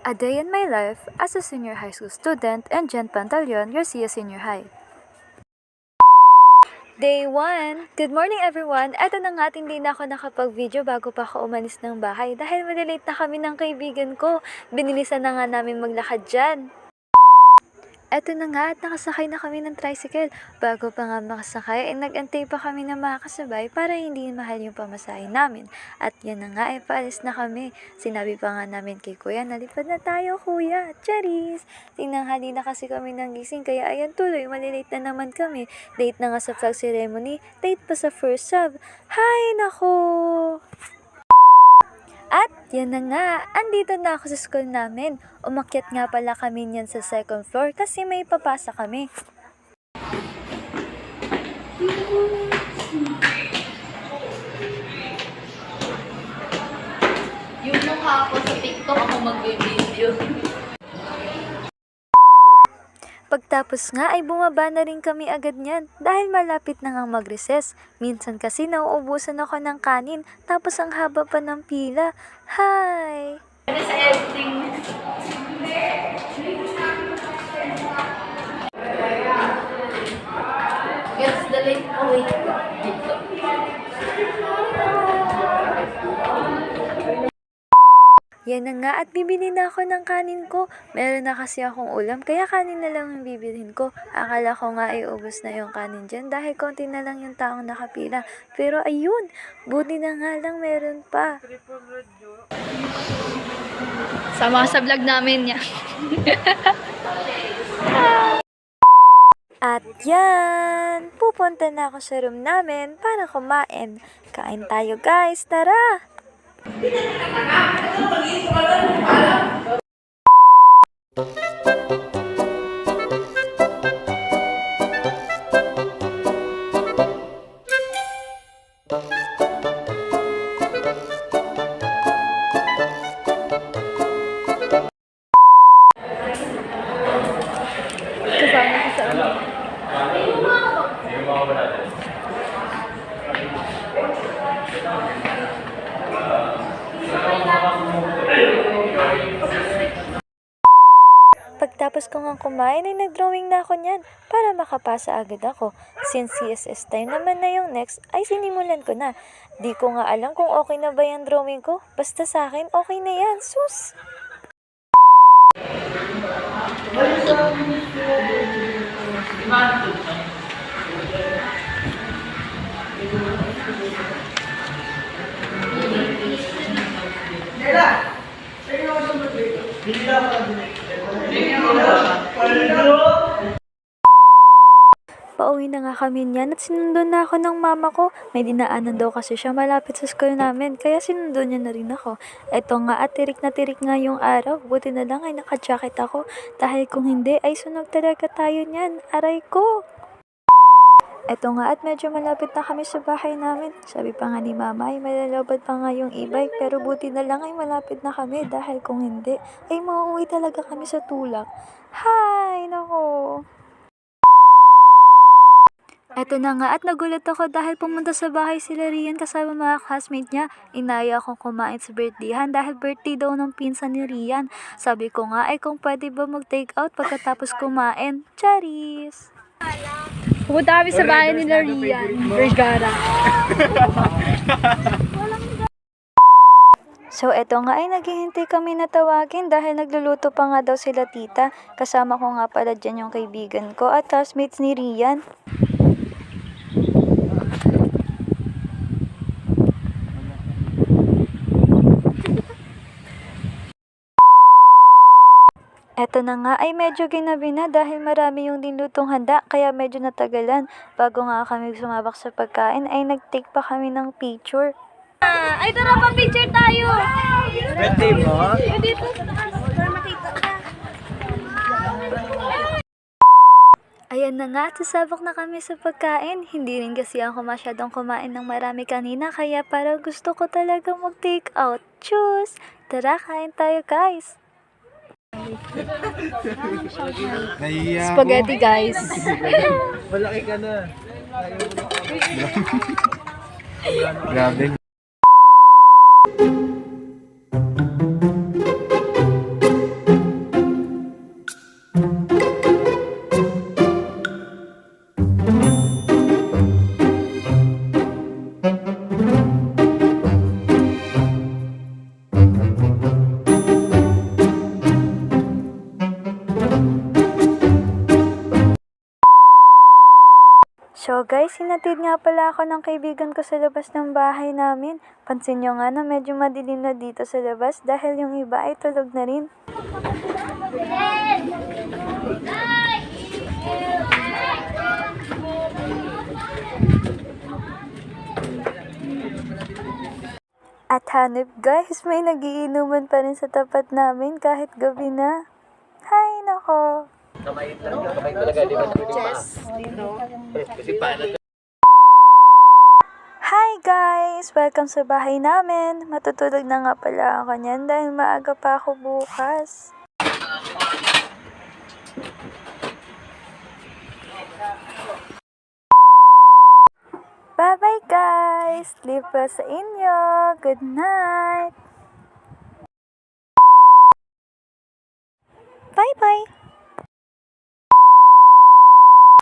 A Day in My Life as a Senior High School Student and Jen Pantaleon, your Sia Senior High. Day 1! Good morning everyone! Eto na nga at hindi na ako nakapag-video bago pa ako umalis ng bahay dahil malilate na kami ng kaibigan ko. Binilisan na nga namin maglakad dyan. Eto na nga at nakasakay na kami ng tricycle. Bago pa nga makasakay ay nag-antay pa kami na makakasabay para hindi mahal yung pamasahe namin. At yan na nga ay paalis na kami. Sinabi pa nga namin kay kuya, nalipad na tayo kuya. Charis! Tinanghali na kasi kami ng gising kaya ayan tuloy, malilate na naman kami. Date na nga sa flag ceremony, date pa sa first sub. Hay nako! At yan na nga, andito na ako sa school namin. Umakyat nga pala kami niyan sa second floor kasi may papasa kami. Yung mukha ko sa TikTok ako mag-video. Pagtapos nga ay bumaba na rin kami agad niyan dahil malapit na nga mag-recess. Minsan kasi nauubusan ako ng kanin tapos ang haba pa ng pila. Hi! Ano sa editing? Gets the late away. Dito. Yan na nga at bibili na ako ng kanin ko. Meron na kasi akong ulam kaya kanin na lang yung bibilhin ko. Akala ko nga ay ubos na yung kanin dyan dahil konti na lang yung taong nakapila. Pero ayun, buti na nga lang meron pa. Sama sa vlog namin niya. At yan, pupunta na ako sa room namin para kumain. Kain tayo guys, tara! Kasama ko sa Pagtapos ko nga kumain ay nag-drawing na ako niyan para makapasa agad ako. Since CSS time naman na yung next ay sinimulan ko na. Di ko nga alam kung okay na ba yung drawing ko. Basta sa akin okay na yan. Sus! Pauwi na nga kami niyan at sinundon na ako ng mama ko. May dinaanan daw kasi siya malapit sa school namin, kaya sinundon niya na rin ako. Eto nga at tirik na tirik nga yung araw, buti na lang ay naka-jacket ako. Dahil kung hindi ay sunog talaga tayo niyan, aray ko! Eto nga at medyo malapit na kami sa bahay namin. Sabi pa nga ni mama ay malalabad pa nga yung e-bike, pero buti na lang ay malapit na kami dahil kung hindi ay mauuwi talaga kami sa tulak. Hay! Nako! Eto na nga at nagulat ako dahil pumunta sa bahay sila Rian kasama mga classmate niya. Inaya akong kumain sa birthdayhan dahil birthday daw ng pinsan ni Rian. Sabi ko nga ay kung pwede ba mag-take out pagkatapos kumain. Charis! Pupunta kami sa bahay nila Rian. Vergara. So eto nga ay naghihintay kami na tawagin dahil nagluluto pa nga daw sila tita. Kasama ko nga pala dyan yung kaibigan ko at classmates ni Rian. Eto na nga ay medyo ginabi na dahil marami yung dinlutong handa kaya medyo natagalan. Bago nga kami sumabak sa pagkain ay nag-take pa kami ng picture. Ay, tara pa picture tayo! Birthday mo? Dito sa taas, para makita ka. Ayan na nga, sasabak na kami sa pagkain. Hindi rin kasi ako masyadong kumain ng marami kanina kaya parang gusto ko talaga mag-take out. Tschüss! Tara, kain tayo guys! Nahiya Spaghetti guys. Malaki ka na. Grabe. guys, hinatid nga pala ako ng kaibigan ko sa labas ng bahay namin. Pansin nyo nga na medyo madilim na dito sa labas dahil yung iba ay tulog na rin. At hanip guys, may nagiinuman pa rin sa tapat namin kahit gabi na. Hay nako! Hi guys! Welcome sa bahay namin. Matutulog na nga pala ako niyan dahil maaga pa ako bukas. Bye-bye guys! Sleep well sa inyo. Good night! Bye-bye!